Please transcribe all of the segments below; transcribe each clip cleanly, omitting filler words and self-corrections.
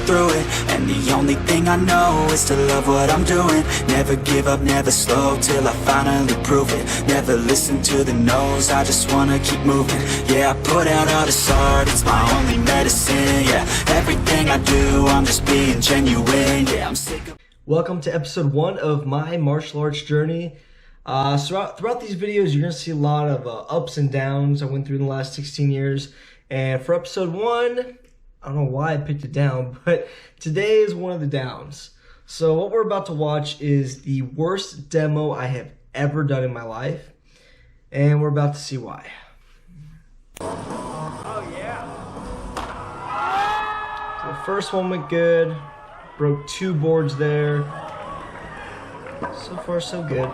through it. And the only thing I know is to love what I'm doing. Never give up, never slow, till I finally prove it. Never listen to the no's, I just wanna keep moving. Yeah, I put out all this art, it's my only medicine. Yeah, everything I do, I'm just being genuine. Yeah, I'm sick of... Welcome to episode 1 of my martial arts journey. Throughout these videos, you're going to see a lot of ups and downs I went through in the last 16 years. And for episode 1, I don't know why I picked it down, but today is one of the downs. So what we're about to watch is the worst demo I have ever done in my life. And we're about to see why. Oh yeah. So the first one went good. Broke 2 boards there. So far, so good.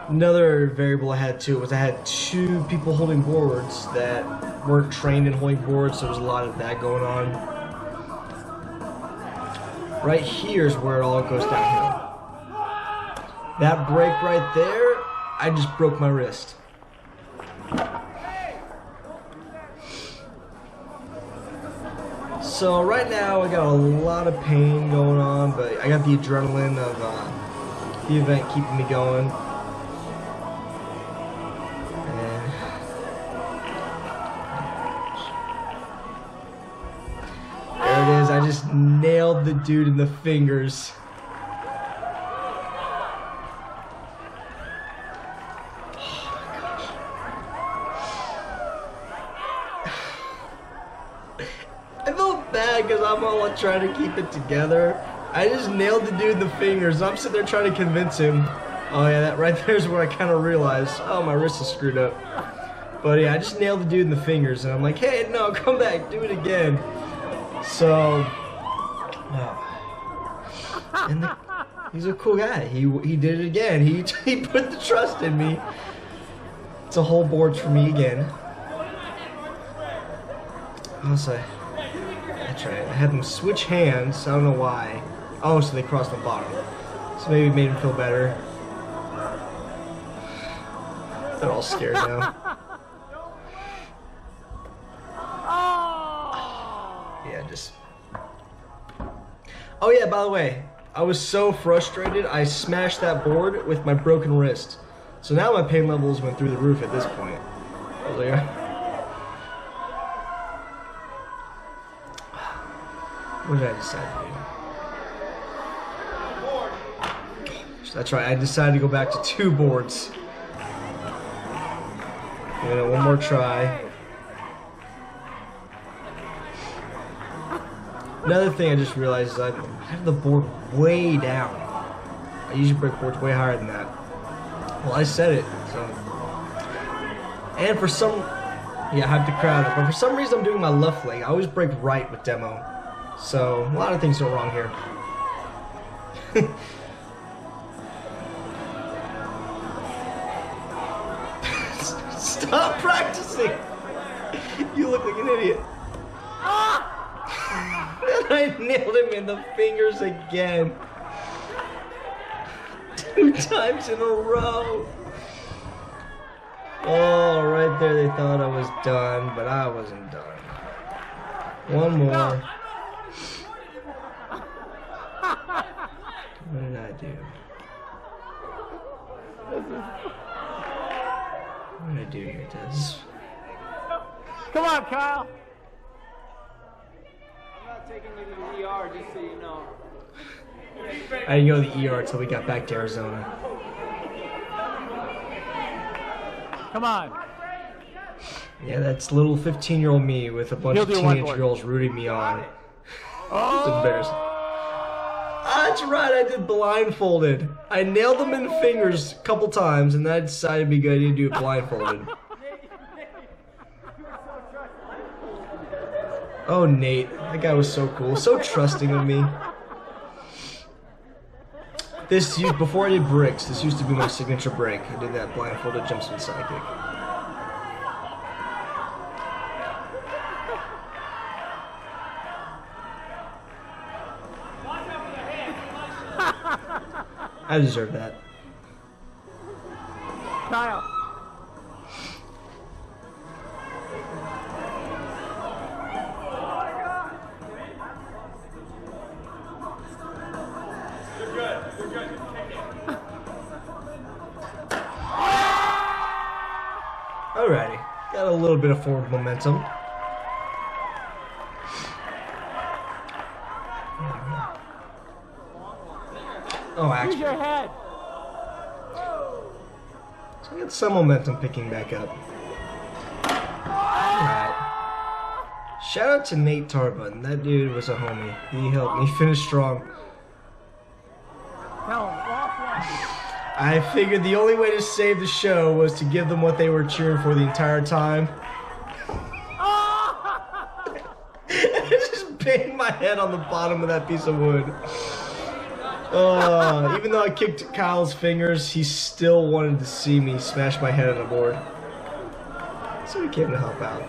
Another variable I had too was I had 2 people holding boards that weren't trained in holding boards, so there was a lot of that going on. Right here is where it all goes downhill. That break right there, I just broke my wrist. So right now I got a lot of pain going on, but I got the adrenaline of the event keeping me going. And there it is, I just nailed the dude in the fingers. I felt bad because I'm all trying to keep it together. I just nailed the dude in the fingers. I'm sitting there trying to convince him. Oh yeah, that right there is where I kind of realized, oh, my wrist is screwed up. But yeah, I just nailed the dude in the fingers, and I'm like, hey, no, come back, do it again. So, and he's a cool guy. He did it again. He put the trust in me. It's a whole board for me again. I'll say. That's right. I had them switch hands. I don't know why. Oh, so they crossed the bottom. So maybe it made him feel better. They're all scared now. Yeah, just... Oh yeah, by the way, I was so frustrated, I smashed that board with my broken wrist. So now my pain levels went through the roof at this point. I was like... What did I decide to do? That's right, I decided to go back to 2 boards. One more try. Another thing I just realized is I have the board way down. I usually break boards way higher than that. Well, I said it, so. And for some, yeah, I have to crowd it, but for some reason I'm doing my left leg. I always break right with demo. So, a lot of things go wrong here. Stop practicing! You look like an idiot. And I nailed him in the fingers again. 2 times in a row. Oh, right there they thought I was done, but I wasn't done. One more. What did I do? What did I do here, Tess? Come on, Kyle. I'm not taking you to the ER, just so you know. I didn't go to the ER until we got back to Arizona. Come on. Yeah, that's little 15-year-old me with a bunch of teenage girls rooting me on. It's embarrassing. That's right, I did blindfolded. I nailed them in the fingers a couple times, and then I decided it'd be a good idea to do it blindfolded. Oh, Nate. That guy was so cool. So trusting of me. Before I did bricks, this used to be my signature break. I did that blindfolded jump spin side kick. I deserve that. Kyle. Alrighty, got a little bit of forward momentum. Oh, Use actually, your head. so I got some momentum picking back up. Alright. Shout out to Nate Tarbun. That dude was a homie. He helped me finish strong. Tell him, walk one. I figured the only way to save the show was to give them what they were cheering for the entire time. Just banged my head on the bottom of that piece of wood. Even though I kicked Kyle's fingers, he still wanted to see me smash my head on the board. So he came to help out.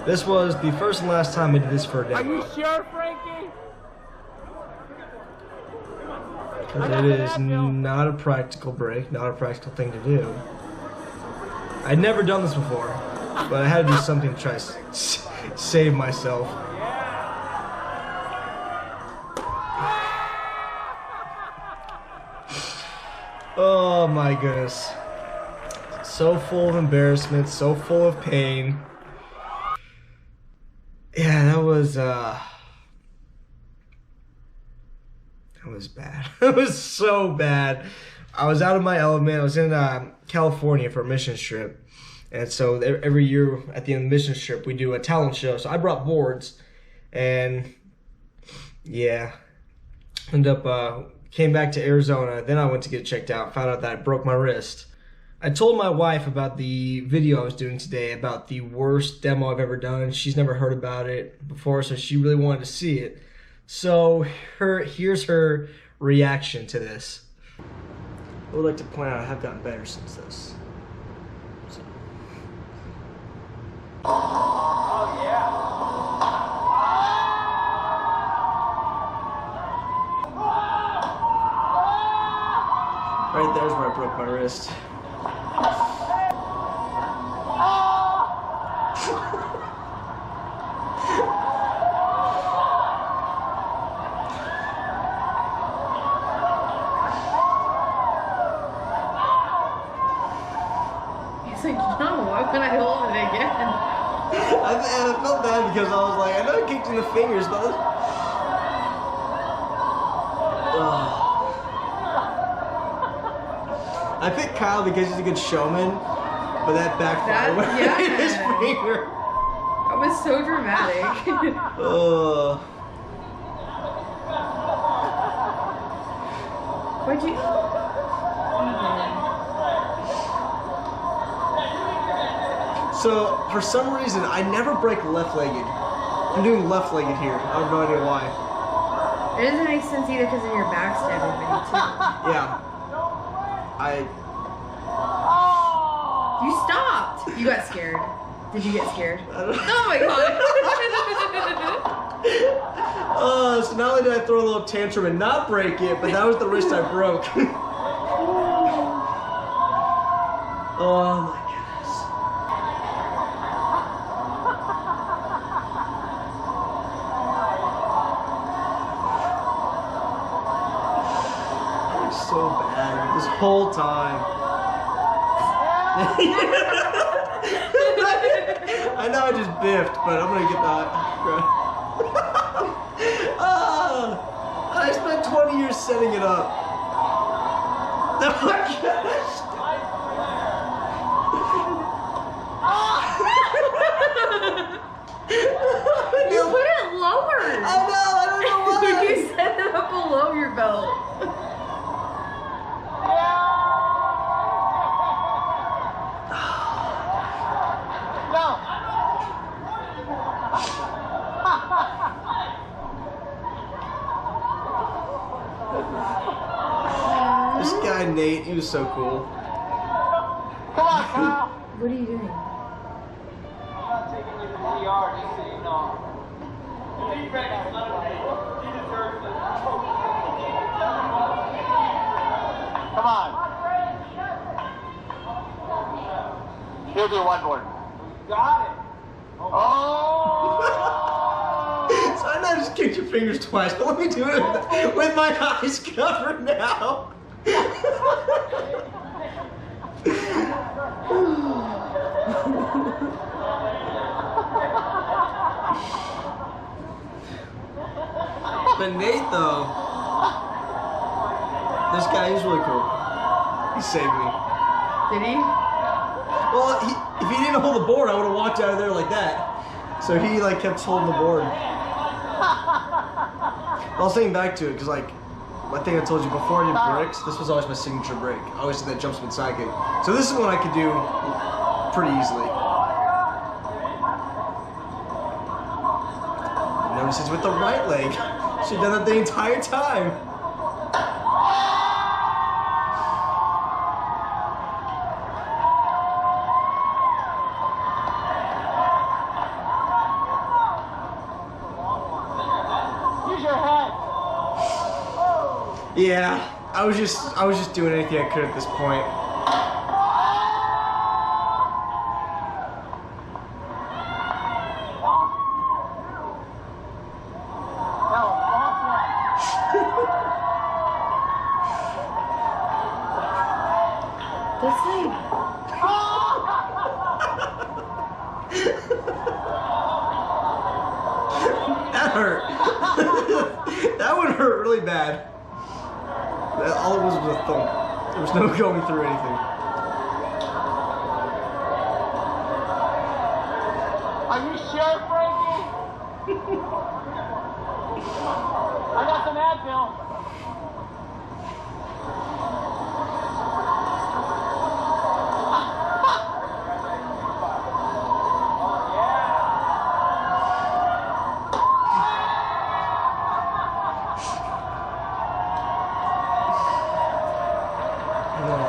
This was the first and last time I did this for a Are demo. you sure, Frankie? Because it is not a practical break, not a practical thing to do. I'd never done this before, but I had to do something to try to save myself. Oh my goodness. So full of embarrassment, so full of pain. Yeah, that was bad. It was so bad. I was out of my element. I was in California for a mission trip. And so every year at the end of the mission trip, we do a talent show. So I brought boards. And yeah, came back to Arizona. Then I went to get it checked out. Found out that I broke my wrist. I told my wife about the video I was doing today, about the worst demo I've ever done. She's never heard about it before, so she really wanted to see it. So here's her reaction to this. I would like to point out I have gotten better since this. So. Oh, yeah. Right there's where I broke my wrist. He's like, no, why would I hold it again? I felt bad because I was like, I know I kicked in the fingers, but I picked Kyle because he's a good showman, but that backfired when I hit his finger. That was so dramatic. Why'd you? So, for some reason, I never break left-legged. I'm doing left-legged here. I have no idea why. It doesn't make sense either because of your backstab everybody too. Yeah. You stopped. You got scared. Did you get scared? I don't know. Oh my god. So not only did I throw a little tantrum and not break it, but that was the wrist I broke. Oh my goodness. I look so bad this whole time. I know I just biffed, but I'm gonna get that. I spent 20 years setting it up. Oh my gosh. You put it lower. I know, I don't know why. You set it up below your belt. This guy Nate, he was so cool. Come on, Kyle. What are you doing? I'm not taking you to the ER, just so you know. Come on. Here's your one board. Got it. Oh! So I know I just kicked your fingers twice, but let me do it with my eyes covered now. But Nate, though, this guy is really cool. He saved me. Did he? Well, if he didn't hold the board, I would have walked out of there like that. So he like kept holding the board. I was thinking back to it because like I think I told you before I did bricks, this was always my signature break. I always did that jump spin side kick. So this is one I could do pretty easily. Notice it's with the right leg. She'd done that the entire time. Use your head. Yeah, I was just doing anything I could at this point. That's like. That hurt. That one hurt really bad. All it was a thump. There was no going through anything. Are you sure, Frankie? I got some Advil.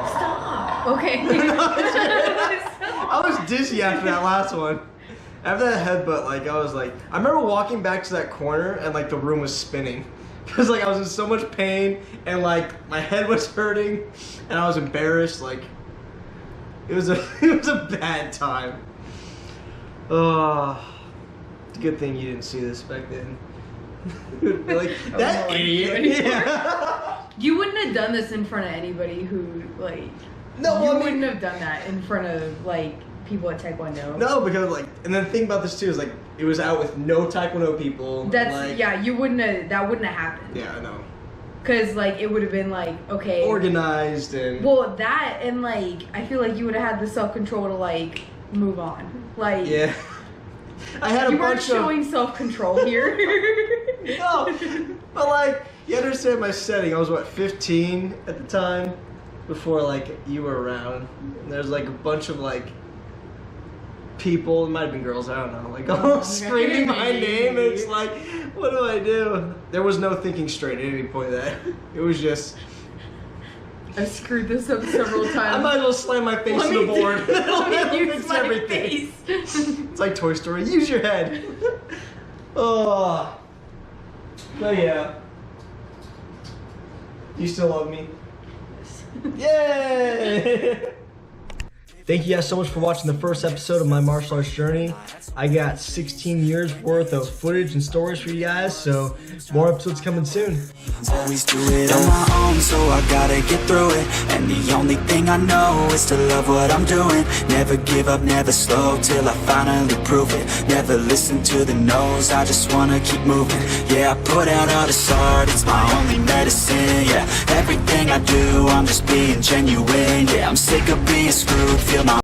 Stop. Okay. I was dizzy after that last one. After that headbutt, like I was like, I remember walking back to that corner and like the room was spinning. Cause like I was in so much pain and like my head was hurting and I was embarrassed. Like it was a bad time. Oh, good thing you didn't see this back then. Like that idiot. Yeah. You wouldn't have done this in front of anybody who like. No, you I mean- wouldn't have done that in front of like people at Taekwondo. No, because like, and then the thing about this too is like, it was out with no Taekwondo people. That's like, yeah. You wouldn't have. That wouldn't have happened. Yeah, I know. Cause like it would have been like okay. Organized and. Well, that and like I feel like you would have had the self control to like move on. Like Yeah. I had a you weren't bunch showing self control here. No, but like, you understand my setting. I was what, 15 at the time, before like you were around. And there's like a bunch of like people. It might have been girls. I don't know. Like all screaming my name. And it's like, what do I do? There was no thinking straight at any point of that. It was just. I screwed this up several times. I might as well slam my face Let to the me board. Let me use Fix my everything. face. It's like Toy Story. Use your head. Oh. Oh yeah. You still love me? Yay! Thank you guys so much for watching the first episode of my martial arts journey. I got 16 years worth of footage and stories for you guys, so more episodes coming soon. Always do it on my own, so I gotta get through it. And the only thing I know is to love what I'm doing. Never give up, never slow, till I finally prove it. Never listen to the no's, I just wanna keep moving. Yeah, I put out all this art, it's my only medicine. Yeah, everything I do, I'm just being genuine. Yeah, I'm sick of being screwed, feel my